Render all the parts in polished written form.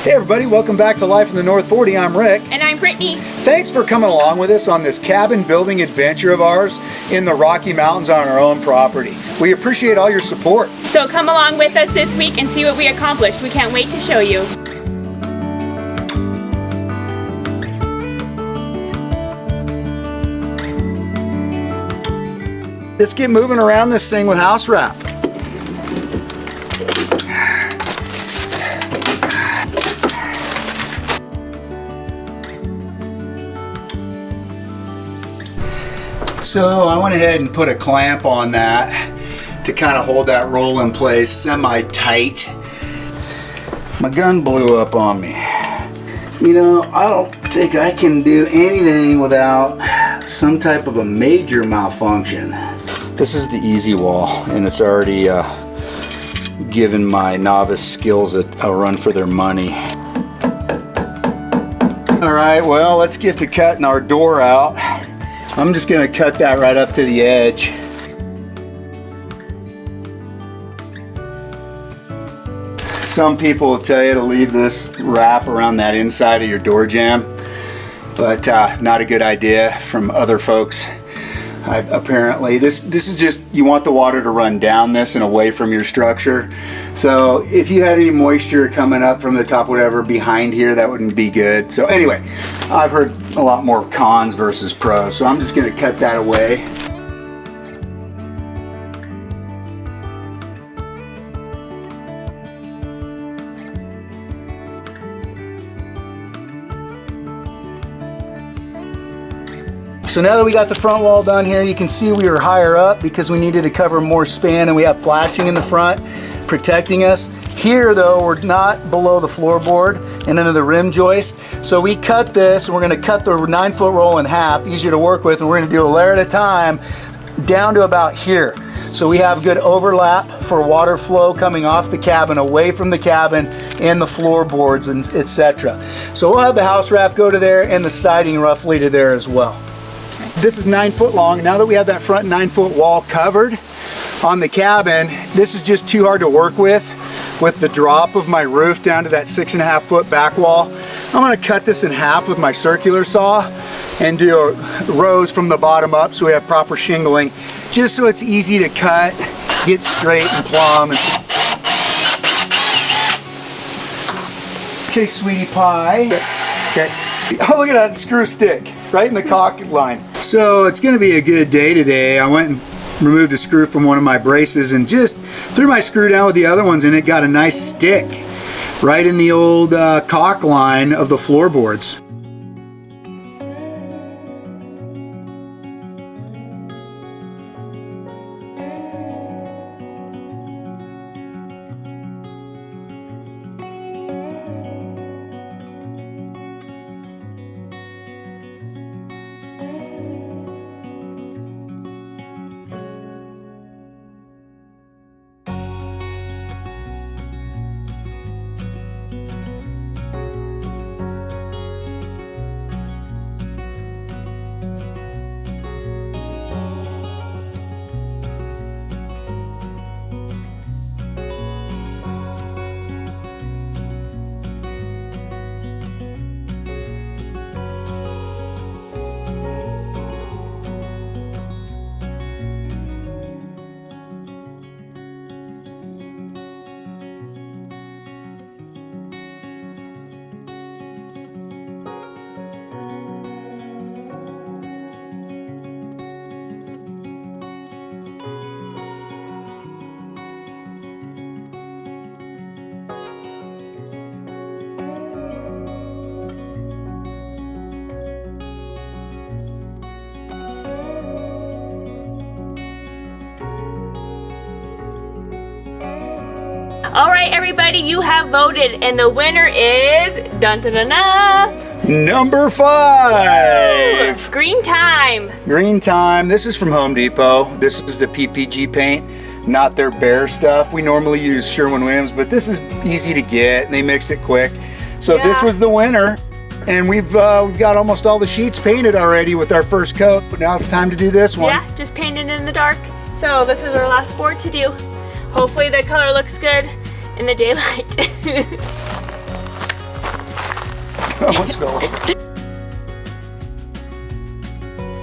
Hey everybody, welcome back to Life in the North 40. I'm Rick. And I'm Brittany. Thanks for coming along with us on this cabin building adventure of ours in the Rocky Mountains on our own property. We appreciate all your support. So come along with us this week and see what we accomplished. We can't wait to show you. Let's get moving around this thing with house wrap. So I went ahead and put a clamp on that to kind of hold that roll in place semi-tight. My gun blew up on me. You know, I don't think I can do anything without some type of a major malfunction. This is the easy wall, and it's already given my novice skills a run for their money. All right, well, let's get to cutting our door out. I'm just gonna cut that right up to the edge. Some people will tell you to leave this wrap around that inside of your door jamb, but not a good idea from other folks. Apparently, this is just, you want the water to run down this and away from your structure. So if you had any moisture coming up from the top, whatever, behind here, that wouldn't be good. So anyway, I've heard a lot more cons versus pros, so I'm just gonna cut that away. So now that we got the front wall done here, you can see we were higher up because we needed to cover more span, and we have flashing in the front protecting us. Here though, we're not below the floorboard and under the rim joist. So we cut this, and we're gonna cut the 9-foot roll in half, easier to work with, and we're gonna do a layer at a time down to about here. So we have good overlap for water flow coming off the cabin, away from the cabin and the floorboards, and etc. So we'll have the house wrap go to there and the siding roughly to there as well. This is 9 foot long. Now that we have that front 9-foot wall covered on the cabin, this is just too hard to work with the drop of my roof down to that 6.5-foot back wall. I'm gonna cut this in half with my circular saw and do rows from the bottom up so we have proper shingling, just so it's easy to cut, get straight and plumb. Okay, sweetie pie. Okay. Oh, look at that screw stick right in the caulk line. So it's gonna be a good day today. I went and removed a screw from one of my braces and just threw my screw down with the other ones, and it got a nice stick right in the old caulk line of the floorboards. All right, everybody, you have voted, and the winner is dun dun dun dun. Number 5. Ooh, green time. Green time. This is from Home Depot. This is the PPG paint, not their Bear stuff. We normally use Sherwin-Williams, but this is easy to get, and they mix it quick. So yeah, this was the winner, and we've got almost all the sheets painted already with our first coat. But now it's time to do this one. Yeah, just painted in the dark. So this is our last board to do. Hopefully the color looks good in the daylight. Almost fell over.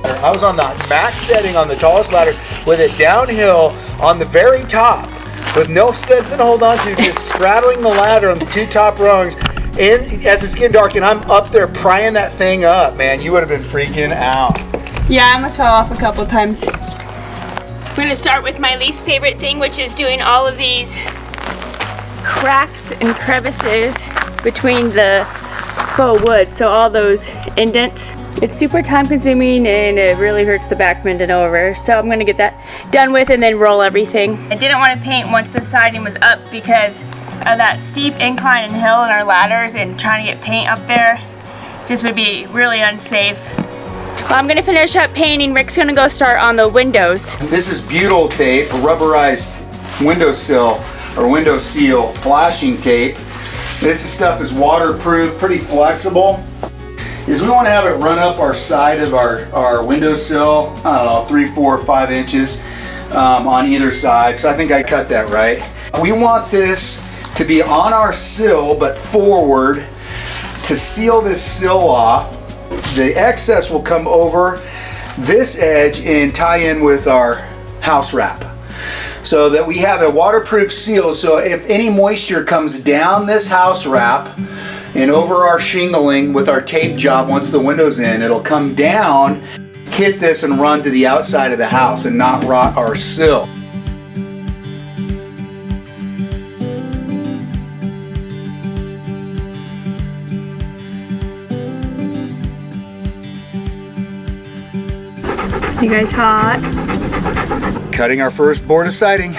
I was on the max setting on the tallest ladder with it downhill on the very top with no steps to hold on to, just straddling the ladder on the 2 top rungs. And as it's getting dark and I'm up there prying that thing up, man, you would have been freaking out. Yeah, I almost fell off a couple times. We're gonna start with my least favorite thing, which is doing all of these cracks and crevices between the faux wood. So all those indents. It's super time consuming and it really hurts the back bending over. So I'm gonna get that done with and then roll everything. I didn't want to paint once the siding was up because of that steep incline and hill in our ladders, and trying to get paint up there just would be really unsafe. Well, I'm gonna finish up painting. Rick's gonna go start on the windows. This is butyl tape, rubberized windowsill or window seal flashing tape. This stuff is waterproof, pretty flexible. Is we want to have it run up our side of our windowsill, I don't know, 3, 4, 5 inches on either side. So I think I cut that right. We want this to be on our sill but forward to seal this sill off. The excess will come over this edge and tie in with our house wrap, so that we have a waterproof seal. So if any moisture comes down this house wrap and over our shingling with our tape job, once the window's in, it'll come down, hit this and run to the outside of the house and not rot our sill. You guys hot? Cutting our first board of siding.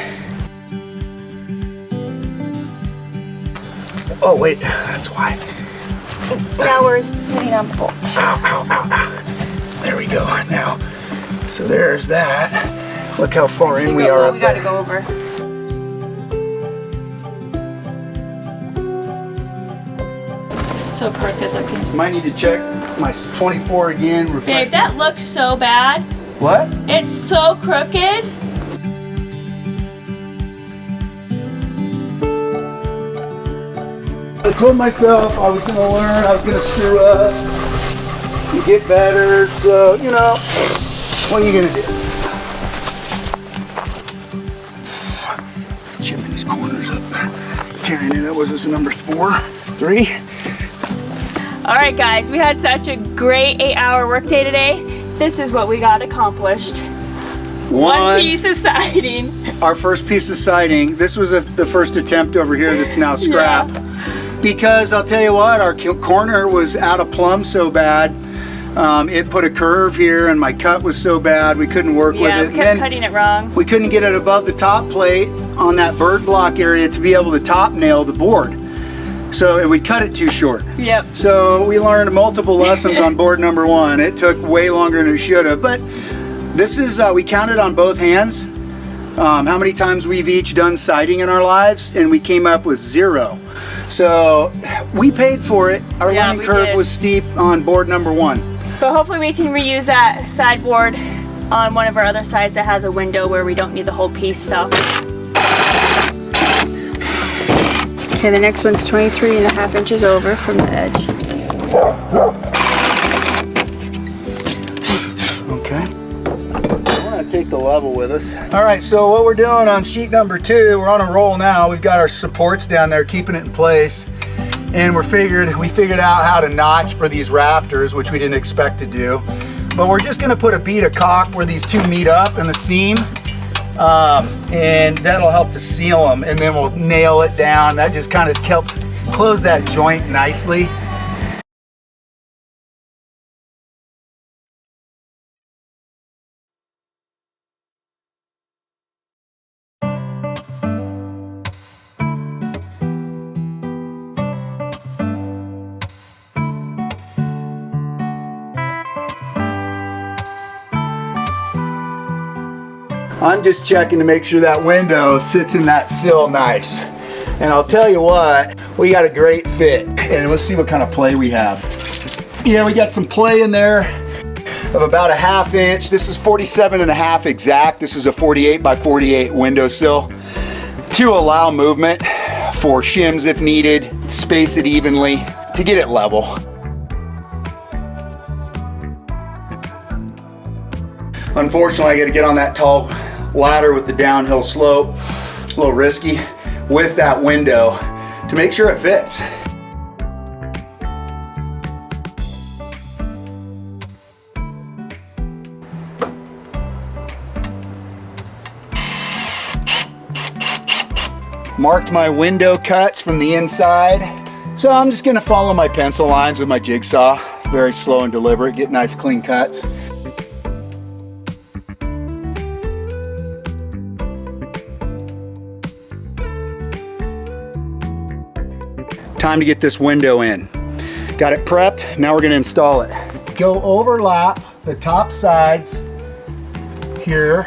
Oh wait, that's why. Now we're sitting on the porch. Ow, ow, ow, ow. There we go now. So there's that. Look how far in we are up there. We gotta go over. So crooked looking. Might need to check my 24 again. Babe, that looks so bad. What? It's so crooked. I told myself I was going to learn, I was going to screw up and get better, so, you know, what are you going to do? Chipping these corners up there. Carrying it up, was this number 4? 3? All right, guys, we had such a great 8-hour workday today. This is what we got accomplished. One piece of siding. Our first piece of siding. This was the first attempt over here that's now scrap. Yeah. Because I'll tell you what, our corner was out of plumb so bad. It put a curve here and my cut was so bad we couldn't work with it. Yeah, we kept cutting it wrong. We couldn't get it above the top plate on that bird block area to be able to top nail the board. So, and we cut it too short. Yep. So we learned multiple lessons on board number 1. It took way longer than it should have, but this is, we counted on both hands how many times we've each done siding in our lives, and we came up with 0. So we paid for it. Our learning curve was steep on board number 1. But hopefully we can reuse that sideboard on one of our other sides that has a window where we don't need the whole piece, so. Okay, the next one's 23.5 inches over from the edge. Okay. We're gonna take the level with us. All right, so what we're doing on sheet number 2, we're on a roll now. We've got our supports down there keeping it in place. And we figured out how to notch for these rafters, which we didn't expect to do. But we're just gonna put a bead of caulk where these two meet up in the seam. And that'll help to seal them, and then we'll nail it down. That just kind of helps close that joint nicely. I'm just checking to make sure that window sits in that sill nice. And I'll tell you what, we got a great fit. And let's see what kind of play we have. Yeah, we got some play in there of about a 1/2 inch. This is 47.5 exact. This is a 48 by 48 windowsill to allow movement for shims if needed, space it evenly to get it level. Unfortunately, I got to get on that tall ladder with the downhill slope. A little risky with that window to make sure it fits. Marked my window cuts from the inside. So I'm just gonna follow my pencil lines with my jigsaw. Very slow and deliberate, get nice clean cuts. Time to get this window in. Got it prepped, now we're gonna install it. Go overlap the top sides here.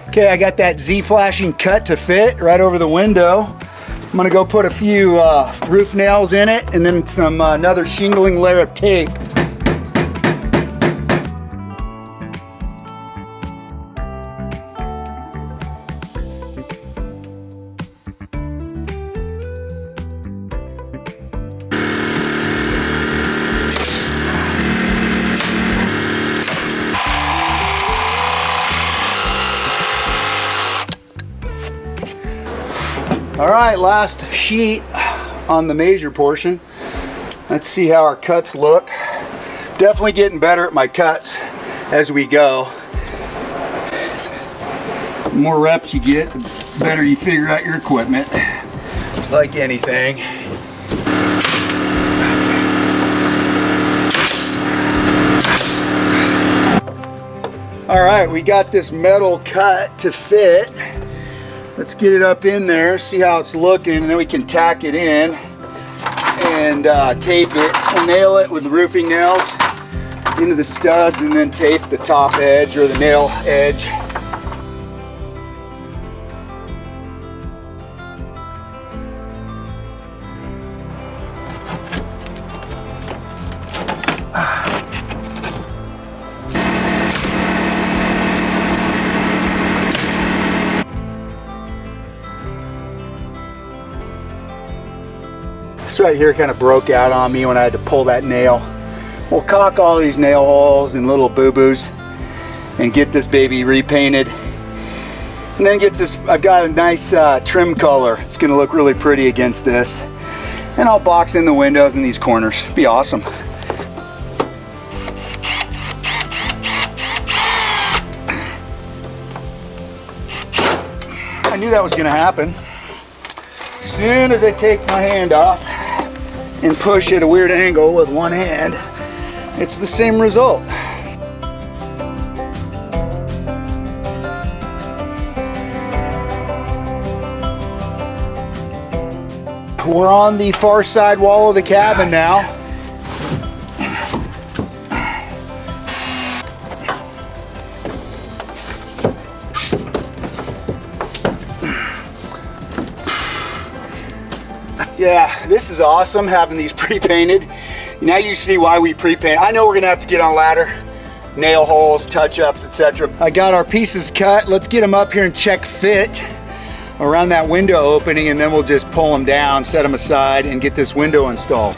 Okay, I got that Z-flashing cut to fit right over the window. I'm gonna go put a few roof nails in it and then some another shingling layer of tape. All right, last sheet on the major portion. Let's see how our cuts look. Definitely getting better at my cuts as we go. The more reps you get, the better you figure out your equipment. It's like anything. All right, we got this metal cut to fit. Let's get it up in there, see how it's looking, and then we can tack it in and tape it. We'll nail it with the roofing nails into the studs and then tape the top edge or the nail edge. This right here kind of broke out on me when I had to pull that nail. We'll caulk all these nail holes and little boo-boos and get this baby repainted. And then get this, I've got a nice trim color. It's gonna look really pretty against this. And I'll box in the windows in these corners. Be awesome. I knew that was gonna happen. As soon as I take my hand off and push at a weird angle with one hand, it's the same result. We're on the far side wall of the cabin now. Yeah, this is awesome having these pre-painted. Now you see why we pre-paint. I know we're gonna have to get on a ladder, nail holes, touch-ups, etc. I got our pieces cut. Let's get them up here and check fit around that window opening, and then we'll just pull them down, set them aside, and get this window installed.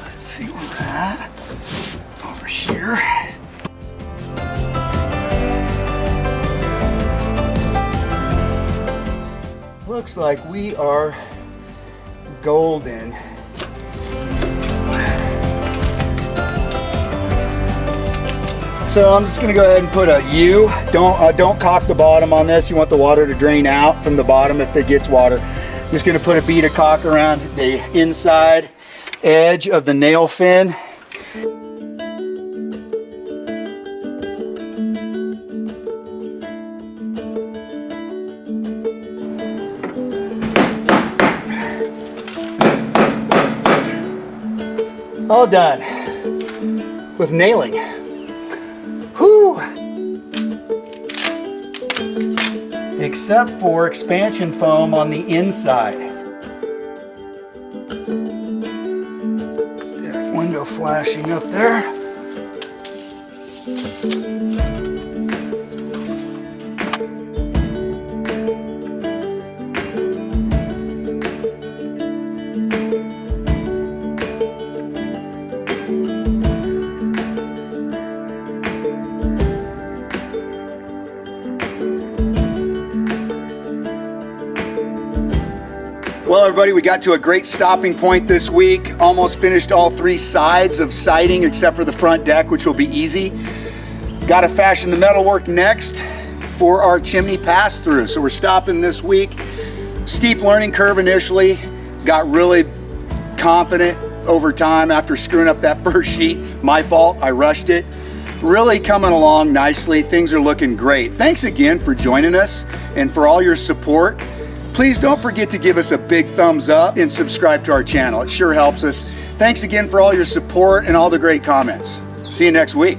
Let's see where we're at. Over here. Looks like we are golden. So I'm just gonna go ahead and put a U. Don't caulk the bottom on this. You want the water to drain out from the bottom if it gets water. Just gonna put a bead of caulk around the inside edge of the nail fin. All done with nailing. Whew. Except for expansion foam on the inside. That window flashing up there. everybody, we got to a great stopping point this week. Almost finished all 3 sides of siding except for the front deck, which will be easy. Got to fashion the metalwork next for our chimney pass-through. So we're stopping this week. Steep learning curve initially. Got really confident over time after screwing up that first sheet. My fault, I rushed it. Really coming along nicely. Things are looking great. Thanks again for joining us and for all your support. Please don't forget to give us a big thumbs up and subscribe to our channel. It sure helps us. Thanks again for all your support and all the great comments. See you next week.